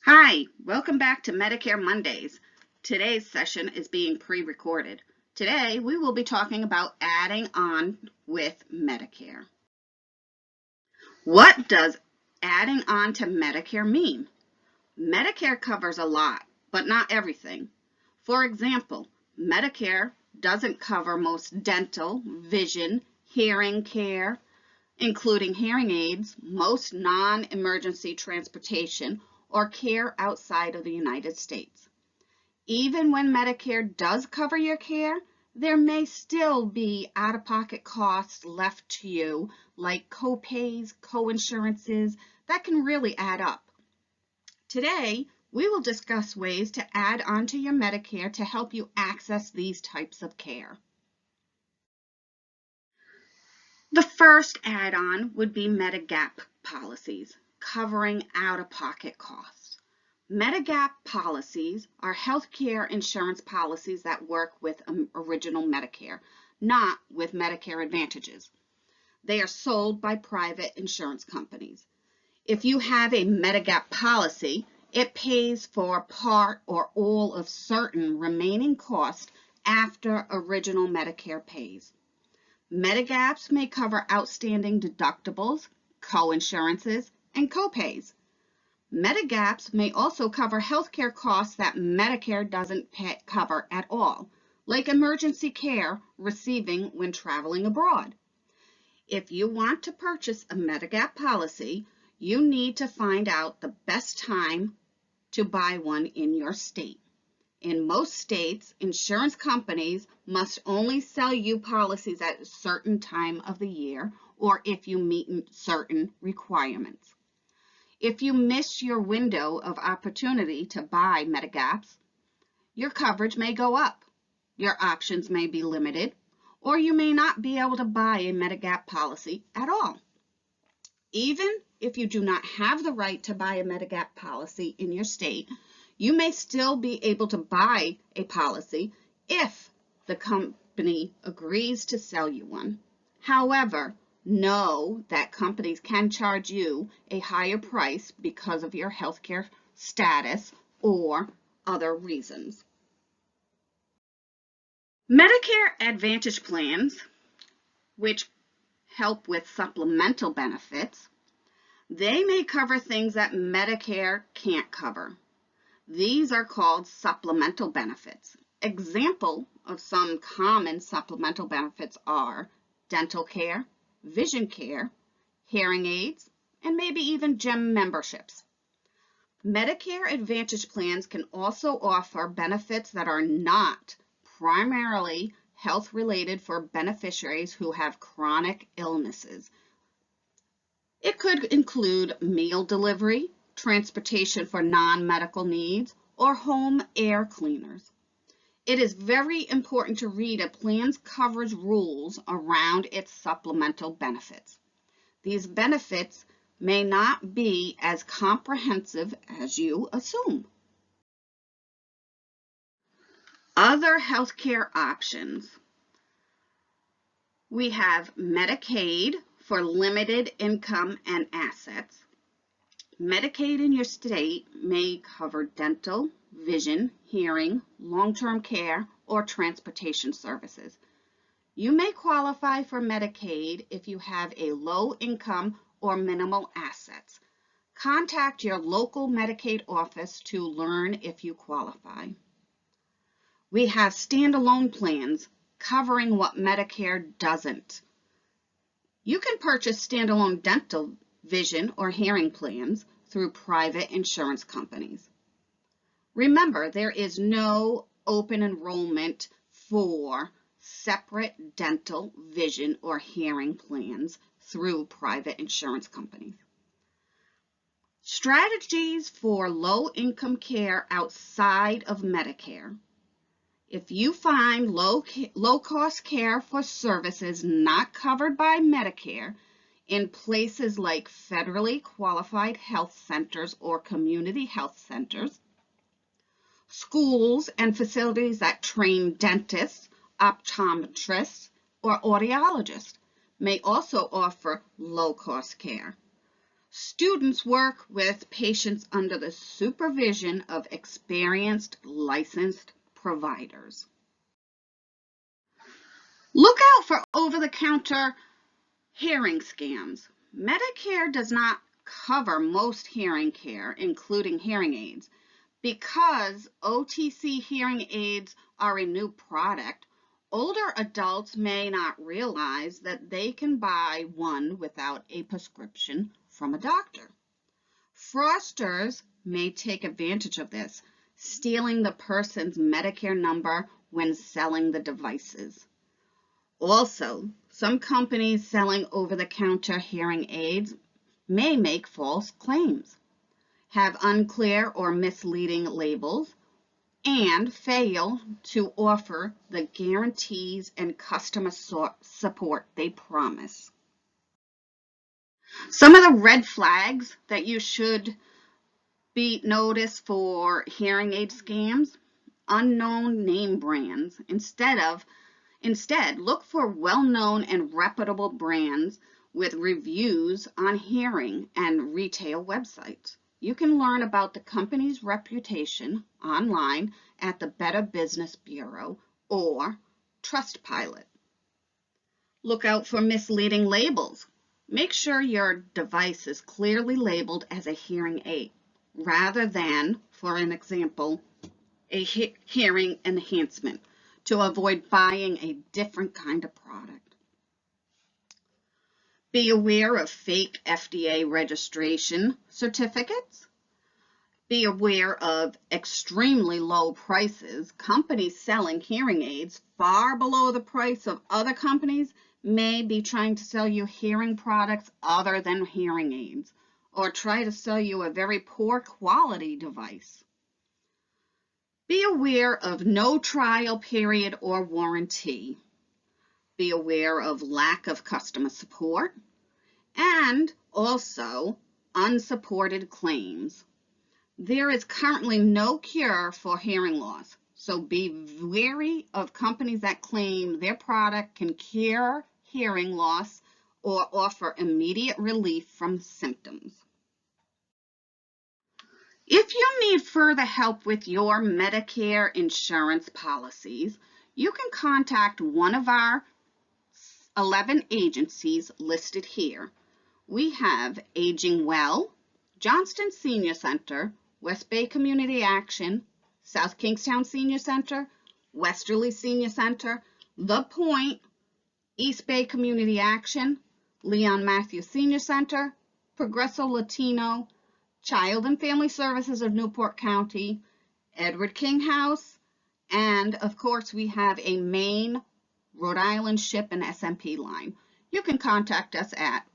Hi, welcome back to Medicare Mondays. Today's session is being pre-recorded. Today we will be talking about adding on with Medicare. What does adding on to Medicare mean? Medicare covers a lot, but not everything. For example, Medicare doesn't cover most dental, vision, hearing care, including hearing aids, most non-emergency transportation, or care outside of the United States. Even when Medicare does cover your care, there may still be out-of-pocket costs left to you, like co-pays, co-insurances, that can really add up. Today, we will discuss ways to add onto your Medicare to help you access these types of care. The first add-on would be Medigap policies, covering out-of-pocket costs. Medigap policies are healthcare insurance policies that work with original Medicare, not with Medicare Advantages. They are sold by private insurance companies. If you have a Medigap policy, it pays for part or all of certain remaining costs after original Medicare pays. Medigaps may cover outstanding deductibles, co-insurances, and co-pays. Medigaps may also cover healthcare costs that Medicare doesn't cover at all, like emergency care receiving when traveling abroad. If you want to purchase a Medigap policy, you need to find out the best time to buy one in your state. In most states, insurance companies must only sell you policies at a certain time of the year or if you meet certain requirements. If you miss your window of opportunity to buy Medigaps, your coverage may go up, your options may be limited, or you may not be able to buy a Medigap policy at all. Even if you do not have the right to buy a Medigap policy in your state, you may still be able to buy a policy if the company agrees to sell you one. However, know that companies can charge you a higher price because of your healthcare status or other reasons. Medicare Advantage plans, which help with supplemental benefits, they may cover things that Medicare can't cover. These are called supplemental benefits. Example of some common supplemental benefits are dental care, vision care, hearing aids, and maybe even gym memberships. Medicare Advantage plans can also offer benefits that are not primarily health-related for beneficiaries who have chronic illnesses. It could include meal delivery, transportation for non-medical needs, or home air cleaners. It is very important to read a plan's coverage rules around its supplemental benefits. These benefits may not be as comprehensive as you assume. Other healthcare options. We have Medicaid for limited income and assets. Medicaid in your state may cover dental, vision, hearing, long-term care, or transportation services. You may qualify for Medicaid if you have a low income or minimal assets. Contact your local Medicaid office to learn if you qualify. We have standalone plans covering what Medicare doesn't. You can purchase standalone dental, vision, or hearing plans through private insurance companies. Remember, there is no open enrollment for separate dental, vision, or hearing plans through private insurance companies. Strategies for low-income care outside of Medicare. If you find low-cost care for services not covered by Medicare in places like federally qualified health centers or community health centers, schools and facilities that train dentists, optometrists, or audiologists may also offer low-cost care. Students work with patients under the supervision of experienced licensed providers. Look out for over-the-counter hearing scams. Medicare does not cover most hearing care, including hearing aids. Because OTC hearing aids are a new product, older adults may not realize that they can buy one without a prescription from a doctor. Fraudsters may take advantage of this, stealing the person's Medicare number when selling the devices. Also, some companies selling over-the-counter hearing aids may make false claims, have unclear or misleading labels, and fail to offer the guarantees and customer support they promise. Some of the red flags that you should be noticed for hearing aid scams: unknown name brands. Instead, look for well-known and reputable brands with reviews on hearing and retail websites. You can learn about the company's reputation online at the Better Business Bureau or Trustpilot. Look out for misleading labels. Make sure your device is clearly labeled as a hearing aid, rather than, for an example, a hearing enhancement, to avoid buying a different kind of product. Be aware of fake FDA registration certificates. Be aware of extremely low prices. Companies selling hearing aids far below the price of other companies may be trying to sell you hearing products other than hearing aids, or try to sell you a very poor quality device. Be aware of no trial period or warranty. Be aware of lack of customer support, and also unsupported claims. There is currently no cure for hearing loss, so be wary of companies that claim their product can cure hearing loss or offer immediate relief from symptoms. If you need further help with your Medicare insurance policies, you can contact one of our 11 agencies listed here. We have Aging Well, Johnston Senior Center, West Bay Community Action, South Kingstown Senior Center, Westerly Senior Center, The Point, East Bay Community Action, Leon Matthews Senior Center, Progresso Latino, Child and Family Services of Newport County, Edward King House, and of course we have a Maine, Rhode Island SHIP and SMP line. You can contact us at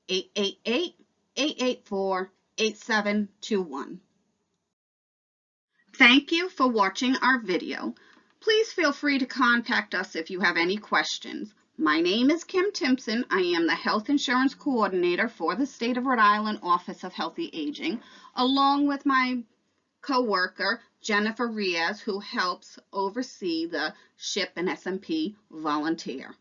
1-888-884-8721. Thank you for watching our video. Please feel free to contact us if you have any questions. My name is Kim Timpson. I am the Health Insurance Coordinator for the State of Rhode Island Office of Healthy Aging, along with my co-worker, Jennifer Riaz, who helps oversee the SHIP and SMP volunteer.